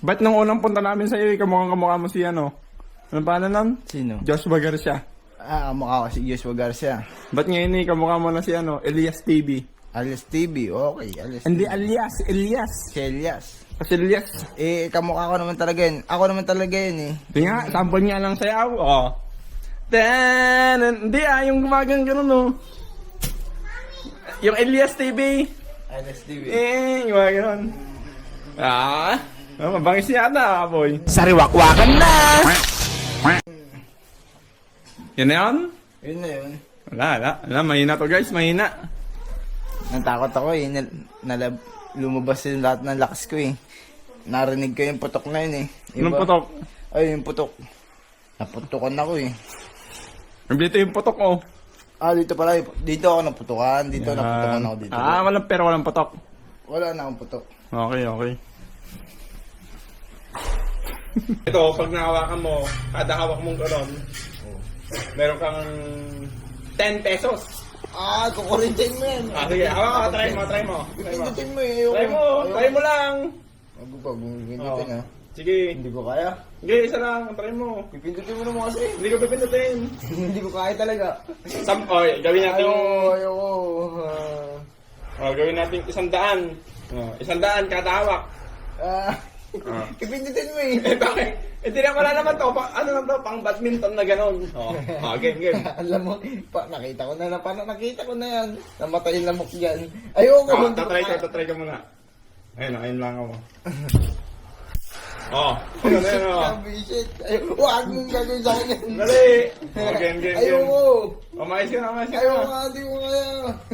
Ba't nung unang punta namin sa'yo, kamukha mo si ano? Ano pa nun? Sino? Joshua Garcia. Mukha ko si Joshua Garcia. Ba't ngayon kamukha mo na si ano? Elias TV. Alias TV, okay. Alias Hindi TV. alias, Elias. Si Elias. Kasi Elias. Kamukha ko naman talaga yun. Ako naman talaga yun eh. Hindi nga, sample nga lang sayaw. Oh. Hindi yung gumagang gano'n oh. Yung Elias TV. Alias TV. Gumagano'n. Mabangis yata, boy. Sariwakwakan na! Yan na yun? Yun na yun. Wala, mahina to guys, mahina. Natakot ako eh. Lumabas yung lahat ng lakas ko eh. Narinig ko yung putok na yun eh. Anong putok? Ay, yung putok. Naputukan ako eh. Dito yung putok oh. Dito pala. Dito ako naputukan. Dito naputukan ako dito. Walang putok. Wala na akong putok. Okay. Ito, pag nahawakan mo, kada hawak mong gano'n, meron kang 10 pesos. Kukurintin mo yan. Sige, hawak ka, try mo. Pindutin mo eh. Try mo lang. Bago pa, pindutin ha. Sige. Hindi ko kaya. Sige, isa lang, try mo. Pipindutin mo naman kasi. Hindi ko pipindutin. Hindi ko kaya talaga. Gawin natin. Ayoko. Gawin natin 100. 100 kada hawak. Pipindutin mo eh. Bakit? Hindi na wala naman to. Ano lang to? Pang badminton na gano'n. Game. Alam mo, nakita ko na. Parang nakita ko na yan. Namatay yung lamok yan. Ayoko. Tatry ka muna. Ayun lang ako. Ano na yun Shit. Huwag mong gagawin sa akin yan. Dali. Game. Ayoko. Umayos ka. Ayoko nga, hindi ko kaya.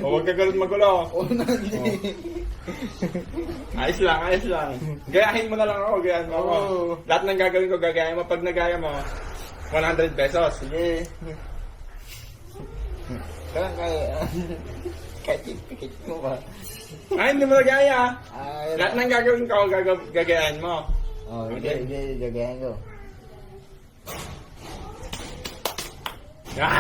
Huwag ka magulo. Hindi. Ayos lang. Gayahin mo na lang ako, gayahin mo ako. Lahat ng gagawin ko, gagayahin mo. Pag nagaya mo, 100 pesos. Sige. Kaya. Kahit pikit mo ba? Hindi mo nagaya. Lahat ng gagawin ko, gagayahin mo. Okay, gagayahin ko. Isa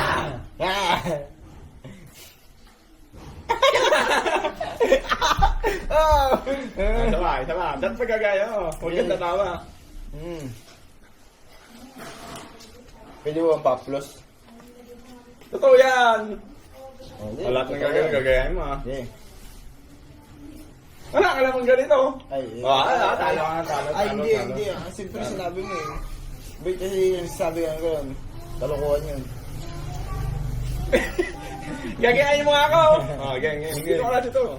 ba? Dapat pa gagaya mo. Huwag kang tatawa. Pwede mo ang paplos? Totoo yan. Lahat ng gagawin, gagayahin mo. Wala ka namang ganito. Talo. Hindi. Siyempre sinabi mo eh. Wait, kasi yung sabi ko yun. Kalokohan yun. Gagayahin mo nga ako. Game. Dito ka na dito.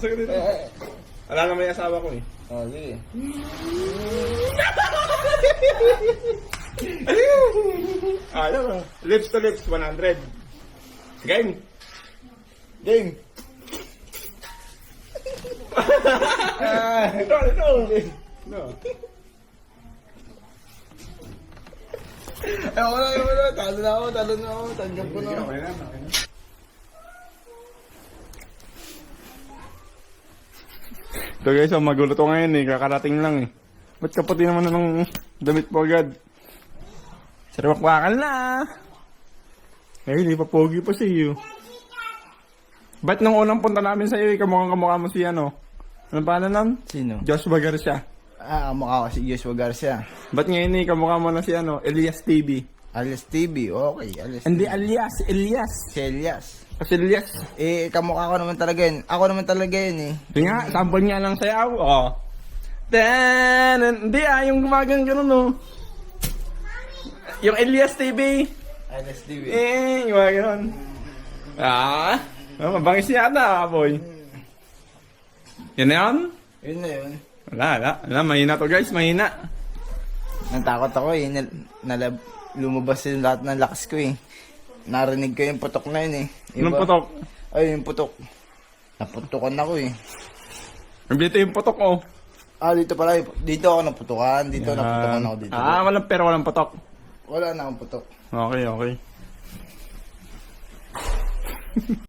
Sige dito. Wala naman yung asawa ko eh. Sige. Lips to lips, 100. Game. Ito. No. Wala. Talo na ako. Tanggap ko na. Okay na. Ito guys, magulo to ngayon eh. Kakarating lang eh. Ba't kaputi naman na ng damit po agad? Sariwakwakan na. Hindi pa pogi pa siya. Ba't nung unang punta namin sa'yo, kamukha mo si ano? Ano pa nun? Sino? Joshua Garcia. Mukha ko si Joshua Garcia. Ba't ngayon kamukha mo na si ano? Elias TV. Alias TV, okay. Alias Hindi TV. alias, Elias. Si Elias. Kasi Elias. Kamukha ko naman talaga yun. Ako naman talaga yun eh. Hindi nga, sample nga lang sayaw. Hindi yung gumagang gano'n oh. Yung Elias TV. Alias TV. Gumagano'n. Mabangis yata, boy. Yan na yun? Yun na yun. Wala, mahina to guys, mahina. Natakot ako eh. Lumabas yung lahat ng lakas ko eh. Narinig ko yung putok na yun eh. Anong putok? Ay, yung putok. Naputukan ako eh. Dito yung putok oh. Dito pala. Dito ako naputukan. Dito naputukan ako dito. Walang putok. Wala na akong putok. Okay.